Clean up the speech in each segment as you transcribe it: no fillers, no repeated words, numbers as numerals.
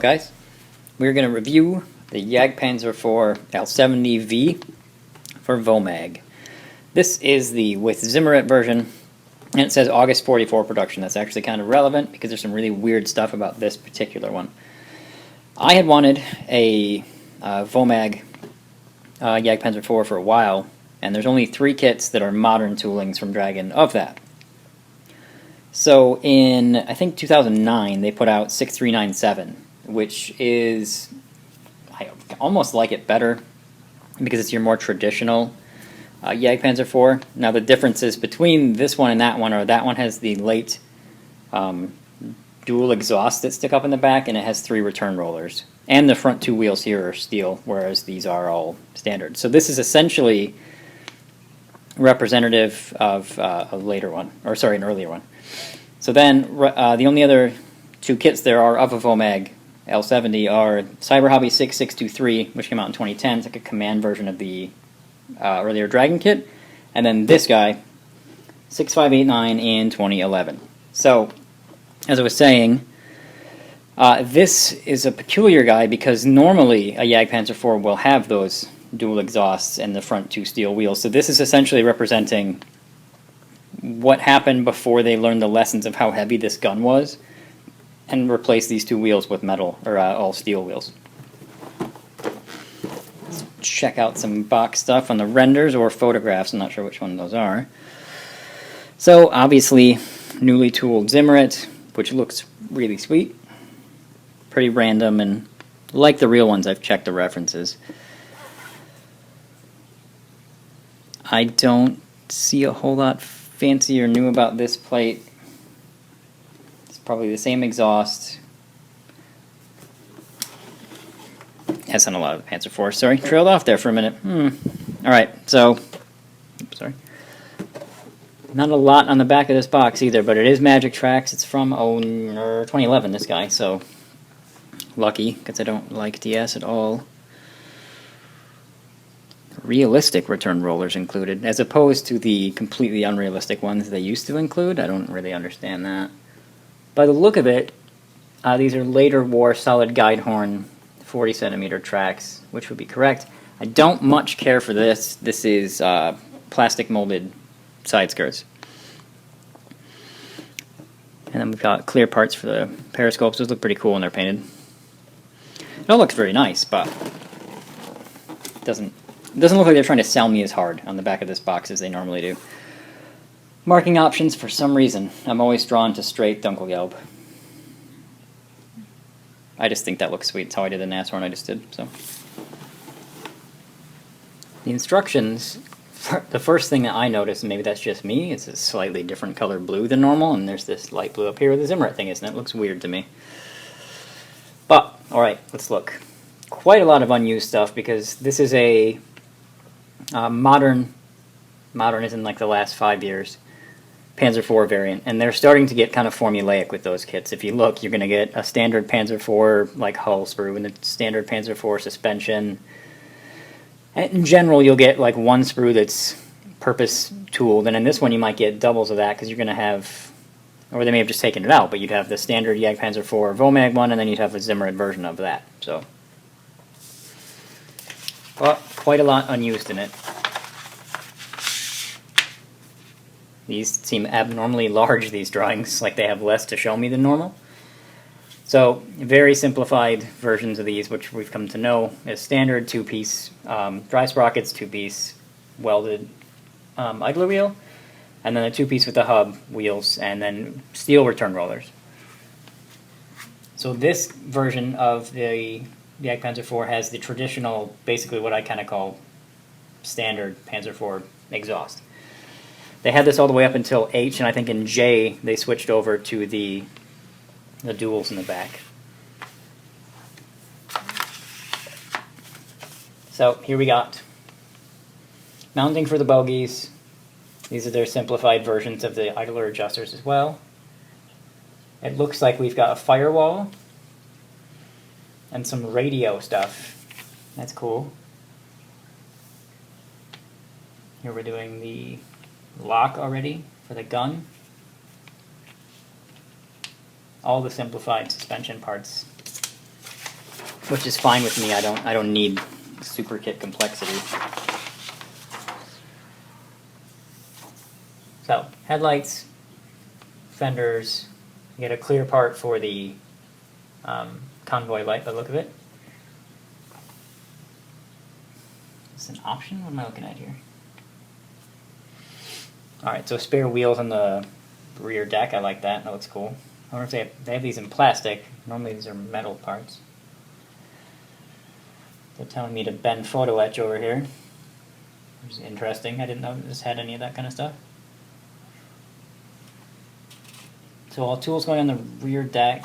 Guys, we're going to review the Jagdpanzer IV L70V for VOMAG. This is the with Zimmerit version, and it says August 44 production. That's actually kind of relevant because there's some really weird stuff about this particular one. I had wanted a VOMAG Jagdpanzer IV for a while, and there's only 3 kits that are modern toolings from Dragon of that. So in, I think, 2009, they put out 6397, which is, I almost like it better because it's your more traditional Jagdpanzer IV. Now the differences between this one and that one are that one has the late dual exhausts that stick up in the back, and it has 3 return rollers. And the front 2 wheels here are steel, whereas these are all standard. So this is essentially representative of a later one, or sorry, an earlier one. So then the only other 2 kits there are of a VOMAG L70 are Cyber Hobby 6623, which came out in 2010. It's like a command version of the earlier Dragon kit. And then this guy, 6589 in 2011. So, as I was saying, this is a peculiar guy because normally a Jagdpanzer IV will have those dual exhausts and the front 2 steel wheels. So this is essentially representing what happened before they learned the lessons of how heavy this gun was and replaced these 2 wheels with metal, or all steel wheels. Let's check out some box stuff on the renders or photographs. I'm not sure which one those are. So obviously newly tooled Zimmerit, which looks really sweet. Pretty random, and like the real ones, I've checked the references. I don't see a whole lot fancy or new about this plate. It's probably the same exhaust as on a lot of the Panzer IV. Sorry, trailed off there for a minute. Alright, so, oops, sorry. Not a lot on the back of this box either, but it is Magic Tracks. It's from 2011, this guy, so lucky, because I don't like DS at all. Realistic return rollers included, as opposed to the completely unrealistic ones they used to include. I don't really understand that. By the look of it, these are later war solid guide horn 40 centimeter tracks, which would be correct. I don't much care for this. This is plastic molded side skirts. And then we've got clear parts for the periscopes. Those look pretty cool when they're painted. It all looks very nice, but it doesn't look like they're trying to sell me as hard on the back of this box as they normally do. Marking options, for some reason, I'm always drawn to straight Dunkelgelb. I just think that looks sweet. It's how I did the Nashorn I just did. So the instructions, the first thing that I noticed, and maybe that's just me, it's a slightly different color blue than normal, and there's this light blue up here where the Zimmerit thing is, and it looks weird to me. But, alright, let's look. Quite a lot of unused stuff, because this is a modern is in like the last 5 years, Panzer IV variant, and they're starting to get kind of formulaic with those kits. If you look, you're going to get a standard Panzer IV like hull sprue and a standard Panzer IV suspension. And in general, you'll get like one sprue that's purpose tooled, and in this one you might get doubles of that because you're going to have, or they may have just taken it out, but you'd have the standard Jagdpanzer IV VOMAG one, and then you'd have a Zimmerit version of that. So, well, quite a lot unused in it. These seem abnormally large, these drawings, like they have less to show me than normal. So, very simplified versions of these, which we've come to know as standard 2-piece dry sprockets, 2-piece welded idler wheel, and then a 2-piece with the hub wheels, and then steel return rollers. So this version of the Jagdpanzer IV has the traditional, basically what I kind of call standard Panzer IV exhaust. They had this all the way up until H, and I think in J they switched over to the duals in the back. So here we got mounting for the bogies. These are their simplified versions of the idler adjusters as well. It looks like we've got a firewall and some radio stuff. That's cool. Here we're doing the lock already for the gun. all the simplified suspension parts. which is fine with me. I don't need super kit complexity. So, headlights, fenders, you get a clear part for the convoy light by the look of it. Is this an option? What am I looking at here? Alright, so spare wheels on the rear deck. I like that. That looks cool. I wonder if they have these in plastic. Normally these are metal parts. They're telling me to bend photo etch over here. Which is interesting. I didn't know this had any of that kind of stuff. So all tools going on the rear deck.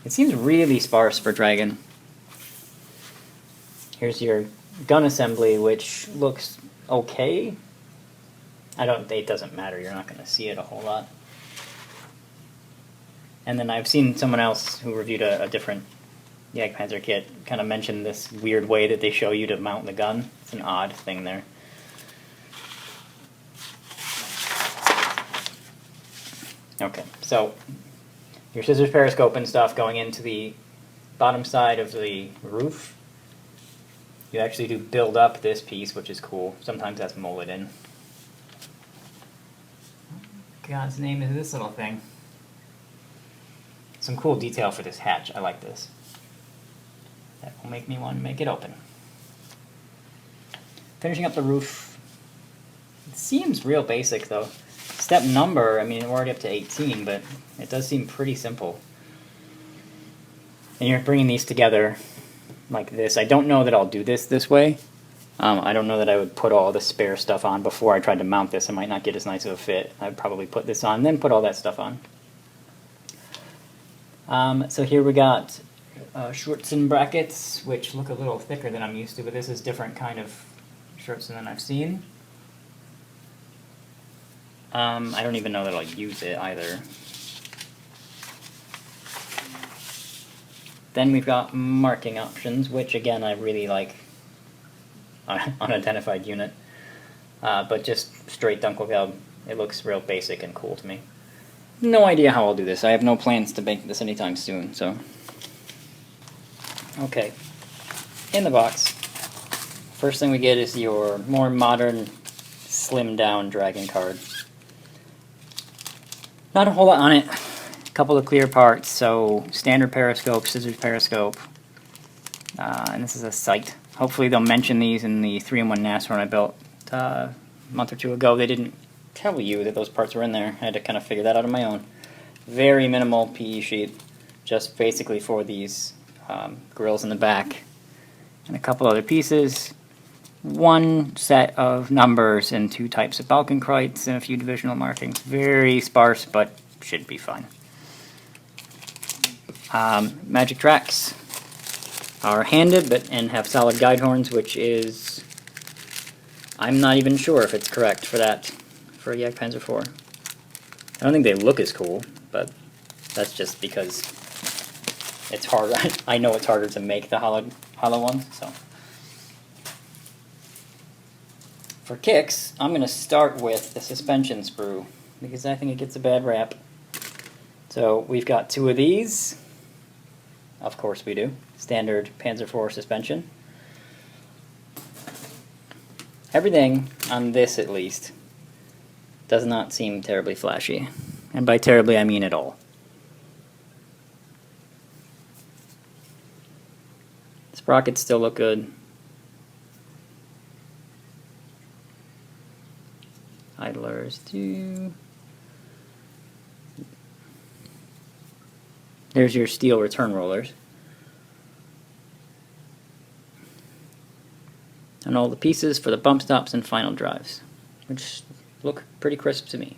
It seems really sparse for Dragon. Here's your gun assembly, which looks okay. It doesn't matter, you're not going to see it a whole lot. And then I've seen someone else who reviewed a different Jagdpanzer kit kind of mention this weird way that they show you to mount the gun. It's an odd thing there. Okay, so your scissors periscope and stuff going into the bottom side of the roof. You actually do build up this piece, which is cool. Sometimes that's molded in. God's name is this little thing. Some cool detail for this hatch. I like this. That will make me want to make it open. Finishing up the roof. It seems real basic though. Step number, I mean, we're already up to 18, but it does seem pretty simple. And you're bringing these together like this. I don't know that I'll do this way. I don't know that I would put all the spare stuff on before I tried to mount this. I might not get as nice of a fit. I'd probably put this on, then put all that stuff on. So here we got Schurzen brackets, which look a little thicker than I'm used to, but this is different kind of Schurzen than I've seen. I don't even know that I'll use it either. Then we've got marking options, which again I really like. Unidentified unit, but just straight Dunkelgelb. It looks real basic and cool to me. No idea how I'll do this. I have no plans to make this anytime soon, so. Okay, in the box, first thing we get is your more modern, slimmed down Dragon card. Not a whole lot on it. A couple of clear parts, so standard periscope, scissors periscope, and this is a sight. Hopefully they'll mention these in the 3-in-1 NASCAR I built a month or two ago. They didn't tell you that those parts were in there. I had to kind of figure that out on my own. Very minimal PE sheet, just basically for these grills in the back. And a couple other pieces. One set of numbers and 2 types of Balkenkreuz and a few divisional markings. Very sparse, but should be fine. Magic tracks are handed and have solid guide horns, which is, I'm not even sure if it's correct for that, for a Jagdpanzer IV. I don't think they look as cool, but that's just because it's harder. I know it's harder to make the hollow ones, so. For kicks, I'm going to start with the suspension sprue, because I think it gets a bad rap. So we've got 2 of these. Of course we do. Standard Panzer IV suspension. Everything on this, at least, does not seem terribly flashy. And by terribly, I mean at all. Sprockets still look good. Idlers too. There's your steel return rollers. And all the pieces for the bump stops and final drives, which look pretty crisp to me.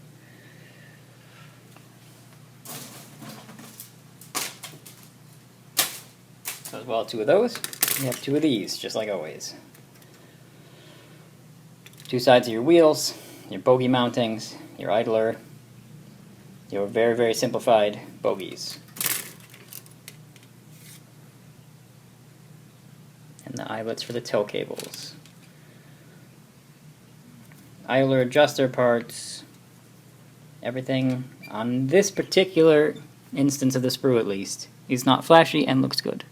So as well, 2 of those. You have 2 of these, just like always. 2 sides of your wheels, your bogey mountings, your idler, your very, very simplified bogies. And the eyelets for the tow cables. Idler adjuster parts. Everything on this particular instance of the sprue, at least, is not flashy and looks good.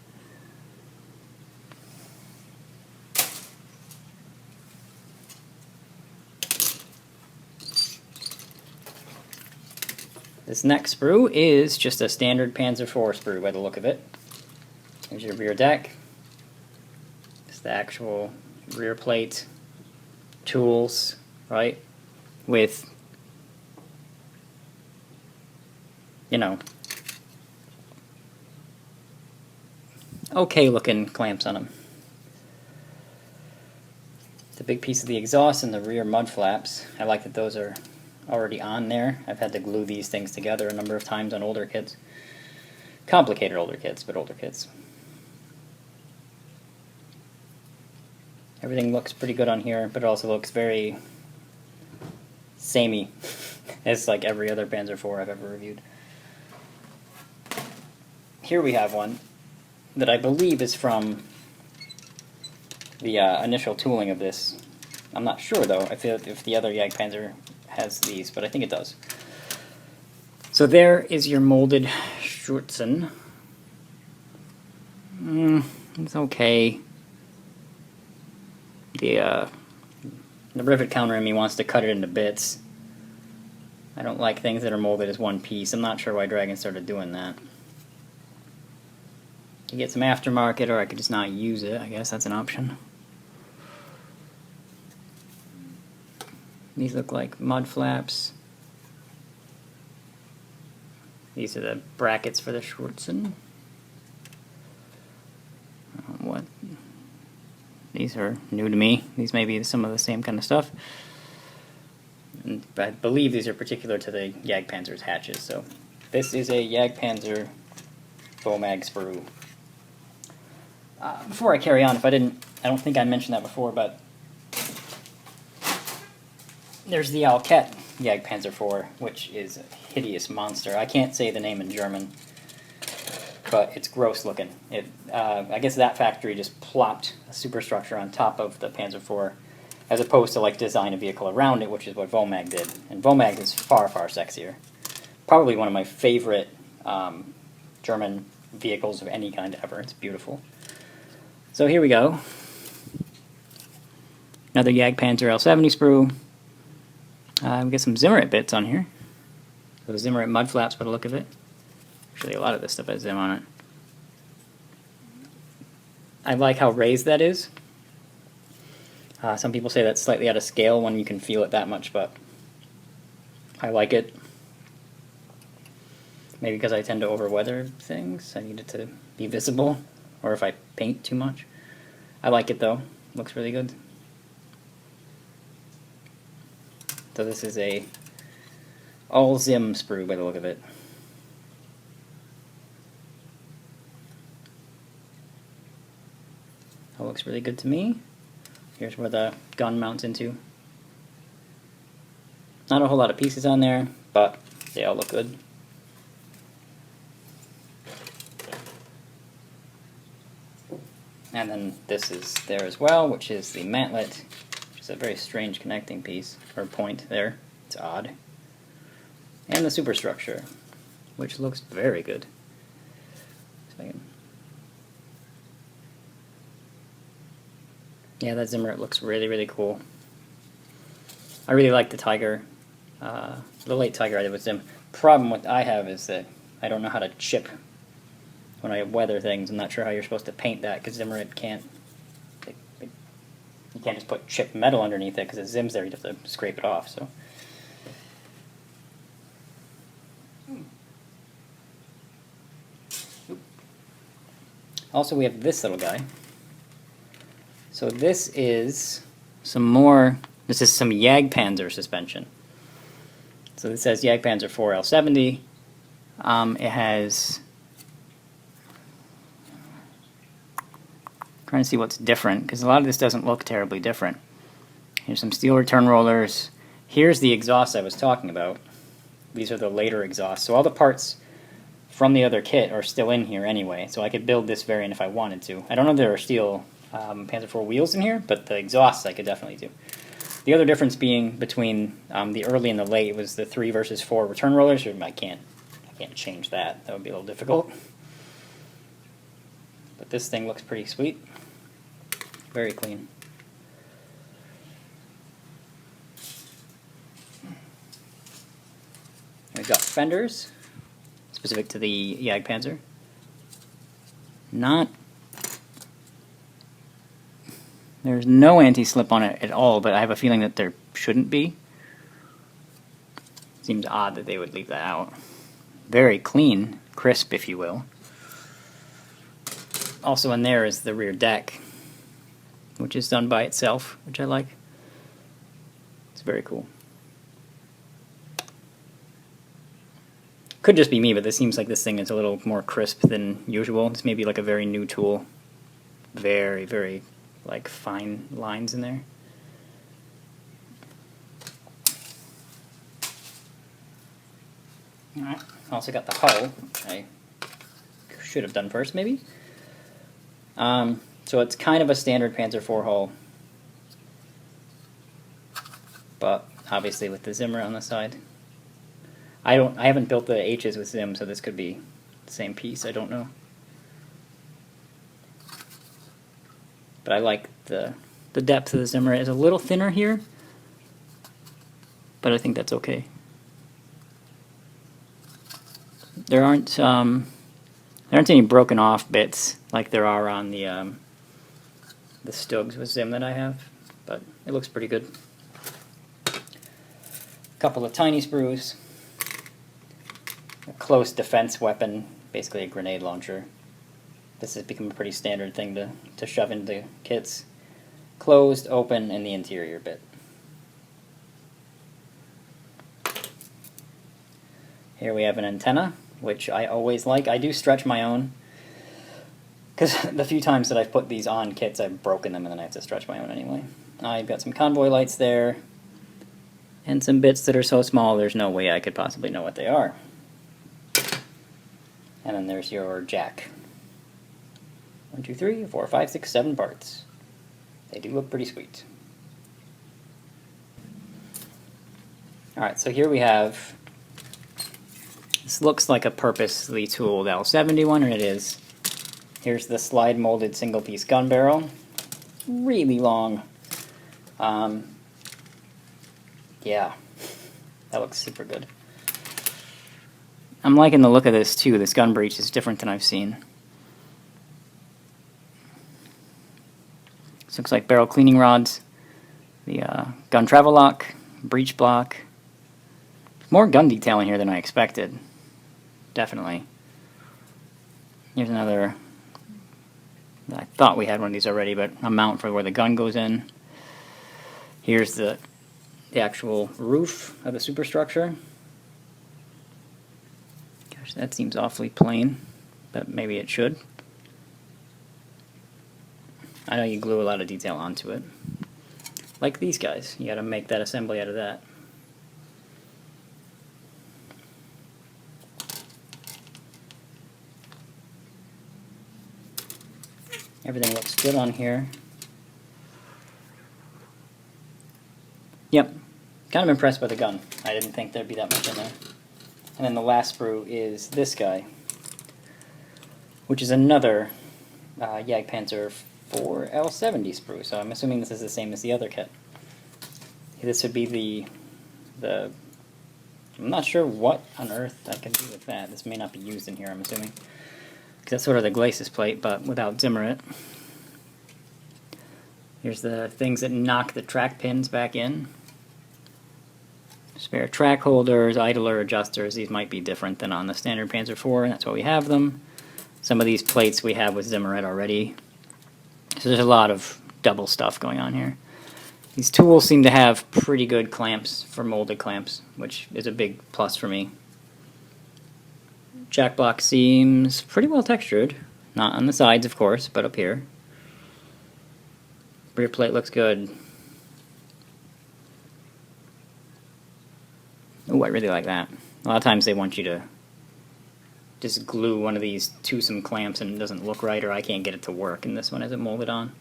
This next sprue is just a standard Panzer IV sprue by the look of it. Here's your rear deck. It's the actual rear plate, tools, right? With, you know, okay looking clamps on them. The big piece of the exhaust and the rear mud flaps. I like that those are already on there. I've had to glue these things together a number of times on older kits. Complicated older kits, but older kits. Everything looks pretty good on here, but it also looks very samey, as like every other Panzer IV I've ever reviewed. Here we have one that I believe is from the initial tooling of this. I'm not sure though if the other Jagdpanzer has these, but I think it does. So there is your molded Sturzen. It's okay. The rivet counter in me wants to cut it into bits. I don't like things that are molded as one piece. I'm not sure why Dragon started doing that. You get some aftermarket, or I could just not use it. I guess that's an option. These look like mud flaps. These are the brackets for the Sturzen. What? These are new to me. These may be some of the same kind of stuff. And I believe these are particular to the Jagdpanzer's hatches. So this is a Jagdpanzer Vomag sprue. Before I carry on, I don't think I mentioned that before, but there's the Alket Jagdpanzer IV, which is a hideous monster. I can't say the name in German, but it's gross looking. I guess that factory just plopped a superstructure on top of the Panzer IV, as opposed to like design a vehicle around it, which is what Vomag did. And Vomag is far, far sexier. Probably one of my favorite German vehicles of any kind ever. It's beautiful. So here we go. Another Jagdpanzer L70 sprue. We get some Zimmerit bits on here. So Zimmerit mud flaps by the look of it. Actually, a lot of this stuff has Zim on it. I like how raised that is. Some people say that's slightly out of scale when you can feel it that much, but I like it. Maybe because I tend to over-weather things. I need it to be visible, or if I paint too much. I like it though. Looks really good. So this is a all Zim sprue by the look of it. That looks really good to me. Here's where the gun mounts into. Not a whole lot of pieces on there, but they all look good. And then this is there as well, which is the mantlet, which is a very strange connecting piece, or point there. It's odd. And the superstructure, which looks very good. Yeah, that Zimmerit looks really, really cool. I really like the Tiger, the late Tiger I did with Zim. Problem what I have is that I don't know how to chip when I weather things. I'm not sure how you're supposed to paint that, because Zimmerit can't, you can't just put chipped metal underneath it, because it Zim's there, you'd have to scrape it off, so. Also, we have this little guy. So this is some Jagdpanzer suspension. So this says Jagdpanzer IV L70. It has, trying to see what's different, because a lot of this doesn't look terribly different. Here's some steel return rollers. Here's the exhaust I was talking about. These are the later exhausts. So all the parts from the other kit are still in here anyway, so I could build this variant if I wanted to. I don't know if there are steel Panzer IV wheels in here, but the exhausts I could definitely do. The other difference being between the early and the late was the 3 versus 4 return rollers. I can't change that. That would be a little difficult. But this thing looks pretty sweet. Very clean. We've got fenders, specific to the Jagdpanzer. There's no anti-slip on it at all, but I have a feeling that there shouldn't be. Seems odd that they would leave that out. Very clean, crisp, if you will. Also in there is the rear deck, which is done by itself, which I like. It's very cool. Could just be me, but this seems like this thing is a little more crisp than usual. This may be like a very new tool. Very, very like fine lines in there. Alright, also got the hull, which I should have done first maybe. So it's kind of a standard Panzer IV hull, but obviously with the Zimmerit on the side. I haven't built the H's with Zim, so this could be the same piece, I don't know. But I like the depth of the Zimmerit. Is a little thinner here, but I think that's okay. There aren't any broken off bits like there are on the Stugs with Zim that I have, but it looks pretty good. A couple of tiny sprues. A close defense weapon, basically a grenade launcher. This has become a pretty standard thing to shove into kits. Closed, open, and the interior bit. Here we have an antenna, which I always like. I do stretch my own, because the few times that I've put these on kits, I've broken them and then I have to stretch my own anyway. I've got some convoy lights there, and some bits that are so small there's no way I could possibly know what they are. And then there's your jack. 1, 2, 3, 4, 5, 6, 7 parts. They do look pretty sweet. Alright, so here we have, this looks like a purposely tooled L70 one, and it is. Here's the slide molded single piece gun barrel. Really long. Yeah, that looks super good. I'm liking the look of this too. This gun breech is different than I've seen. This looks like barrel cleaning rods, the gun travel lock, breech block. More gun detail in here than I expected. Definitely. Here's another. I thought we had one of these already, but a mount for where the gun goes in. Here's the actual roof of the superstructure. Gosh, that seems awfully plain, but maybe it should. I know you glue a lot of detail onto it. Like these guys. You gotta make that assembly out of that. Everything looks good on here. Yep. Kind of impressed by the gun. I didn't think there'd be that much in there. And then the last sprue is this guy, which is another Jagdpanzer IV L70 sprue. So I'm assuming this is the same as the other kit. This would be the I'm not sure what on earth I can do with that. This may not be used in here, I'm assuming. Because that's sort of the glacis plate, but without Zimmerit. Here's the things that knock the track pins back in. Spare track holders, idler adjusters. These might be different than on the standard Panzer IV, and that's why we have them. Some of these plates we have with Zimmerit already. So there's a lot of double stuff going on here. These tools seem to have pretty good clamps for molded clamps, which is a big plus for me. Jack block seems pretty well textured. Not on the sides, of course, but up here. Rear plate looks good. Oh, I really like that. A lot of times they want you to just glue one of these to some clamps and it doesn't look right, or I can't get it to work, and this one has it molded on.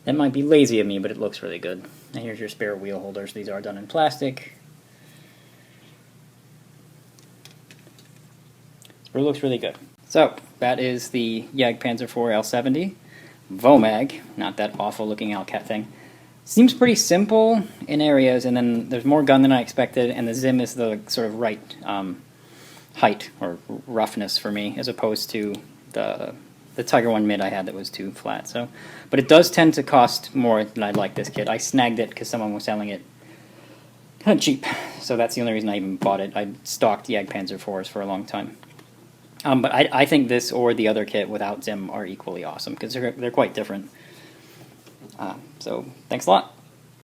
That might be lazy of me, but it looks really good. And here's your spare wheel holders. These are done in plastic. Sprue looks really good. So, that is the Jagdpanzer IV L70. Vomag, not that awful looking Alcat thing. Seems pretty simple in areas, and then there's more gun than I expected, and the Zim is the sort of right height or roughness for me, as opposed to the Tiger 1 mid I had that was too flat. So, but it does tend to cost more than I'd like this kit. I snagged it because someone was selling it kind of cheap, so that's the only reason I even bought it. I stocked Jagdpanzer IVs for a long time. But I think this or the other kit without Zim are equally awesome, because they're quite different. So, thanks a lot.